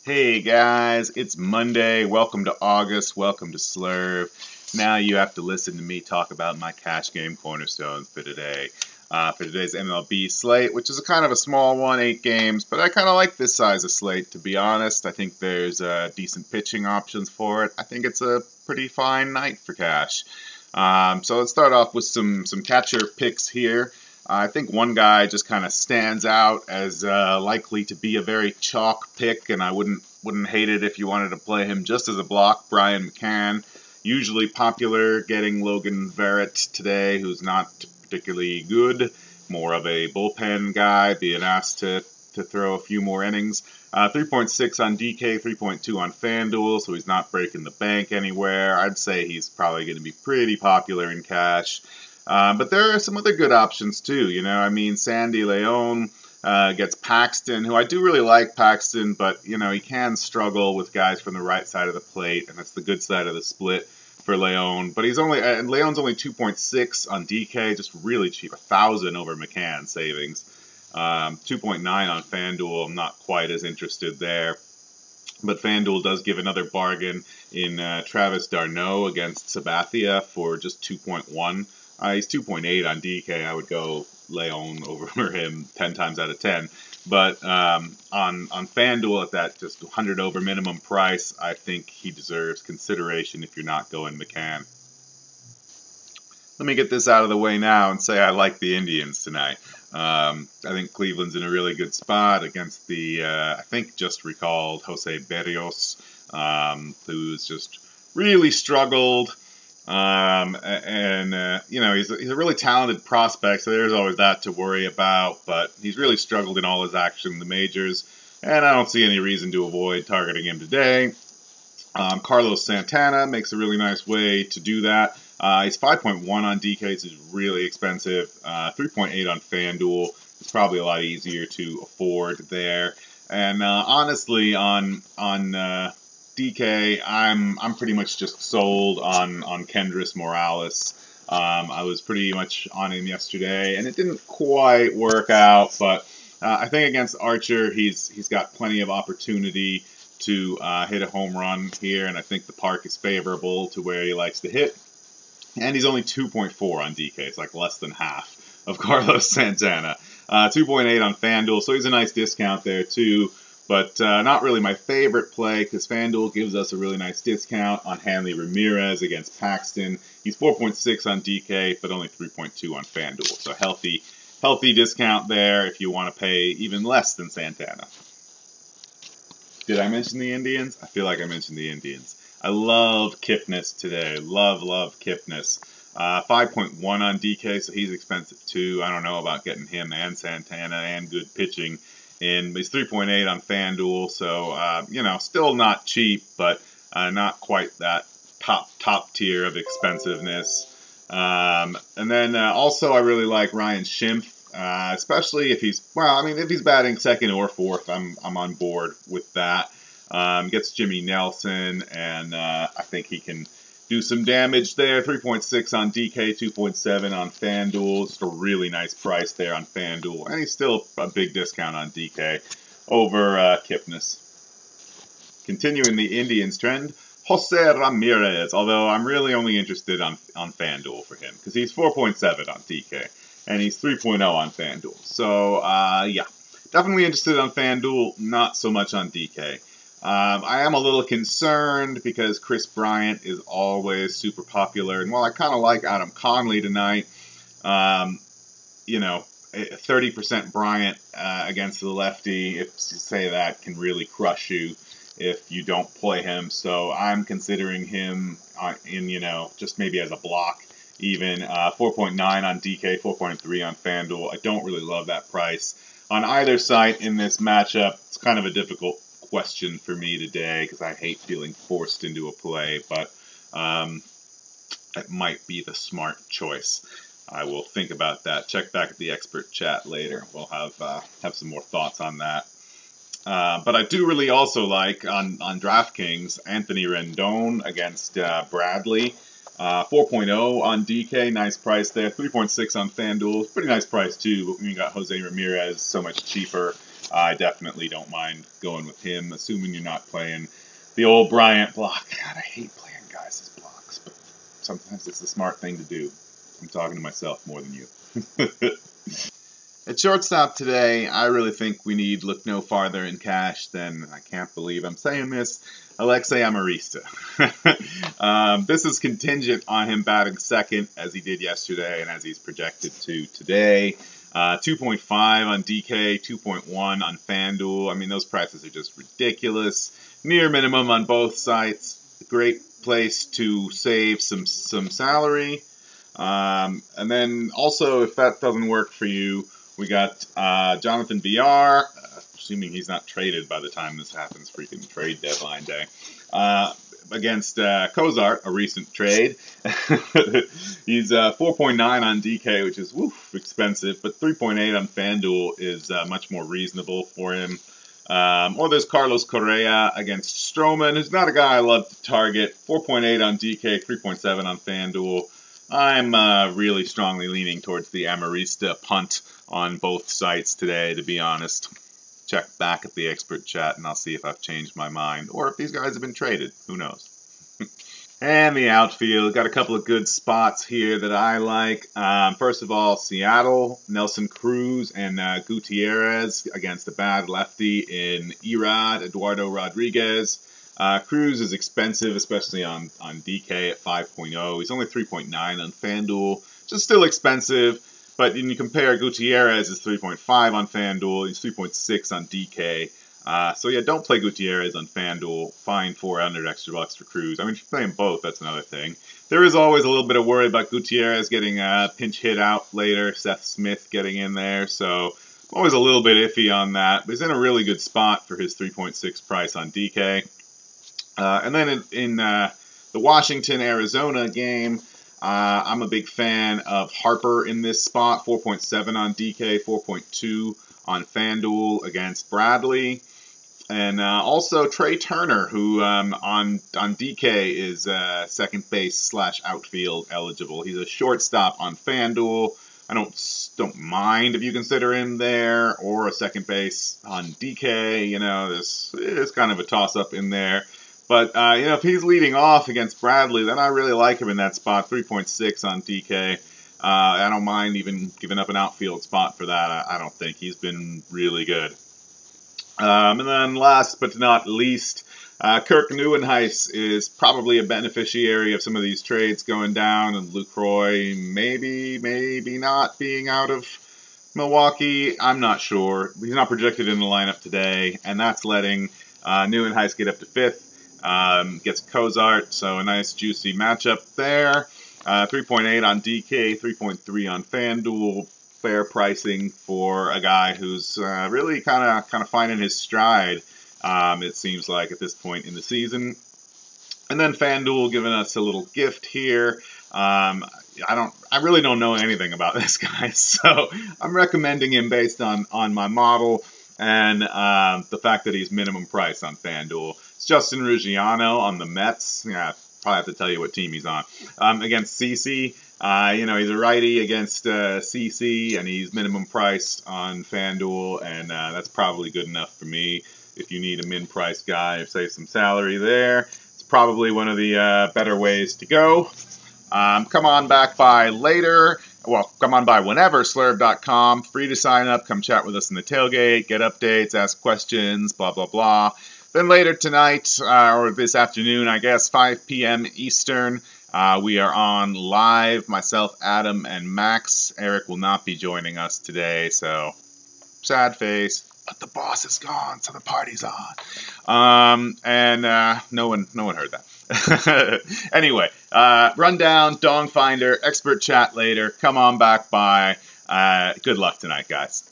Hey guys, it's Monday. Welcome to August. Welcome to Slurve. Now you have to listen to me talk about my cash game Cornerstones for today. For today's MLB slate, which is a kind of a small one, 8 games, but I kind of like this size of slate, to be honest. I think there's decent pitching options for it. I think it's a pretty fine night for cash. So let's start off with some catcher picks here. I think one guy just kind of stands out as likely to be a very chalk pick, and I wouldn't hate it if you wanted to play him just as a block. Brian McCann, usually popular, getting Logan Verrett today, who's not particularly good, more of a bullpen guy, being asked to throw a few more innings. 3.6 on DK, 3.2 on FanDuel, so he's not breaking the bank anywhere. I'd say he's probably going to be pretty popular in cash. But there are some other good options too. I mean, Sandy Leon gets Paxton, who I do really like Paxton, but he can struggle with guys from the right side of the plate, and that's the good side of the split for Leon. But Leon's only 2.6 on DK, just really cheap, 1,000 over McCann savings. 2.9 on FanDuel. I'm not quite as interested there. But FanDuel does give another bargain in Travis d'Arnaud against Sabathia for just 2.1. He's 2.8 on DK. I would go Leon over him 10 times out of 10. But on FanDuel at that just 100 over minimum price, I think he deserves consideration if you're not going McCann. Let me get this out of the way now and say I like the Indians tonight. I think Cleveland's in a really good spot against the, I think just recalled Jose Berrios, who's just really struggled. He's a really talented prospect, so there's always that to worry about, but he's really struggled in all his action in the majors, and I don't see any reason to avoid targeting him today. Carlos Santana makes a really nice way to do that. He's 5.1 on DK, so he's really expensive. 3.8 on FanDuel. It's probably a lot easier to afford there. And honestly, on DK, I'm pretty much just sold on Kendrys Morales. I was pretty much on him yesterday, and it didn't quite work out, but I think against Archer, he's got plenty of opportunity to hit a home run here, and I think the park is favorable to where he likes to hit. And he's only 2.4 on DK. It's like less than half of Carlos Santana. 2.8 on FanDuel, so he's a nice discount there too. But not really my favorite play because FanDuel gives us a really nice discount on Hanley Ramirez against Paxton. He's 4.6 on DK, but only 3.2 on FanDuel. So healthy discount there if you want to pay even less than Santana. Did I mention the Indians? I feel like I mentioned the Indians. I love Kipnis today. Love Kipnis. 5.1 on DK, so he's expensive too. I don't know about getting him and Santana and good pitching in, but he's 3.8 on FanDuel, so still not cheap, but not quite that top tier of expensiveness. And then also I really like Ryan Schimpf, especially if he's batting second or fourth, I'm on board with that. Gets Jimmy Nelson, and I think he can do some damage there. 3.6 on DK, 2.7 on FanDuel. Just a really nice price there on FanDuel. And he's still a big discount on DK over Kipnis. Continuing the Indians trend, Jose Ramirez, although I'm really only interested on FanDuel for him because he's 4.7 on DK and he's 3.0 on FanDuel. So, yeah, definitely interested on FanDuel, not so much on DK. I am a little concerned because Chris Bryant is always super popular. And while I kind of like Adam Conley tonight, 30% Bryant against the lefty, if you say that, can really crush you if you don't play him. So I'm considering him just maybe as a block even. 4.9 on DK, 4.3 on FanDuel. I don't really love that price. On either side in this matchup, it's kind of a difficult question for me today because I hate feeling forced into a play, but it might be the smart choice. I will think about that. Check back at the expert chat later. We'll have some more thoughts on that. But I do really also like on DraftKings Anthony Rendon against Bradley. 4.0 on DK, nice price there. 3.6 on FanDuel, pretty nice price too. But when you got Jose Ramirez, so much cheaper. I definitely don't mind going with him, assuming you're not playing the old Bryant block. God, I hate playing guys' blocks, but sometimes it's the smart thing to do. I'm talking to myself more than you. At shortstop today, I really think we need look no farther in cash than, I can't believe I'm saying this, Alexei Amarista. This is contingent on him batting second, as he did yesterday and as he's projected to today. 2.5 on DK, 2.1 on FanDuel. I mean, those prices are just ridiculous. Near minimum on both sites. Great place to save some salary. And then also, if that doesn't work for you, we got Jonathan VR, assuming he's not traded by the time this happens, freaking trade deadline day, against Cozart, a recent trade. He's 4.9 on DK, which is expensive, but 3.8 on FanDuel is much more reasonable for him. Or there's Carlos Correa against Stroman, who's not a guy I love to target. 4.8 on DK, 3.7 on FanDuel. I'm really strongly leaning towards the Amarista punt on both sites today, to be honest. Check back at the expert chat and I'll see if I've changed my mind or if these guys have been traded. Who knows? And the outfield, got a couple of good spots here that I like. First of all, Seattle, Nelson Cruz and Gutierrez against a bad lefty in Erod, Eduardo Rodriguez. Cruz is expensive, especially on DK at 5.0. He's only 3.9 on FanDuel, just still expensive. But when you compare Gutierrez is 3.5 on FanDuel, he's 3.6 on DK. So yeah, don't play Gutierrez on FanDuel. Fine, $400 extra bucks for Cruz. I mean, if you're playing both, that's another thing. There is always a little bit of worry about Gutierrez getting pinch hit out later. Seth Smith getting in there, so always a little bit iffy on that. But he's in a really good spot for his 3.6 price on DK. And then in the Washington-Arizona game, I'm a big fan of Harper in this spot, 4.7 on DK, 4.2 on FanDuel against Bradley. And also Trey Turner, who on DK is second base / outfield eligible. He's a shortstop on FanDuel. I don't mind if you consider him there, or a second base on DK. You know, this is kind of a toss-up in there. But, you know, if he's leading off against Bradley, then I really like him in that spot, 3.6 on DK. I don't mind even giving up an outfield spot for that. I don't think he's been really good. And then last but not least, Kirk Neuenhuis is probably a beneficiary of some of these trades going down, and Lucroy maybe not being out of Milwaukee. I'm not sure. He's not projected in the lineup today, and that's letting Neuenhuis get up to 5th. Gets Cozart, so a nice juicy matchup there. 3.8 on DK, 3.3 on FanDuel. Fair pricing for a guy who's really kind of finding his stride. It seems like at this point in the season. And then FanDuel giving us a little gift here. I really don't know anything about this guy, so I'm recommending him based on my model and the fact that he's minimum price on FanDuel. It's Justin Ruggiano on the Mets. Yeah, probably have to tell you what team he's on. Against CC. You know, he's a righty against CC, and he's minimum price on FanDuel, and that's probably good enough for me. If you need a min-price guy, save some salary there. It's probably one of the better ways to go. Come on back by later. Well, come on by whenever, slurb.com. Free to sign up. Come chat with us in the tailgate. Get updates, ask questions, blah, blah, blah. Then later tonight, or this afternoon, I guess, 5 p.m. Eastern, we are on live, myself, Adam, and Max. Eric will not be joining us today, so sad face. But the boss is gone, so the party's on. No one heard that. Anyway, rundown, Dong Finder, expert chat later. Come on back by. Good luck tonight, guys.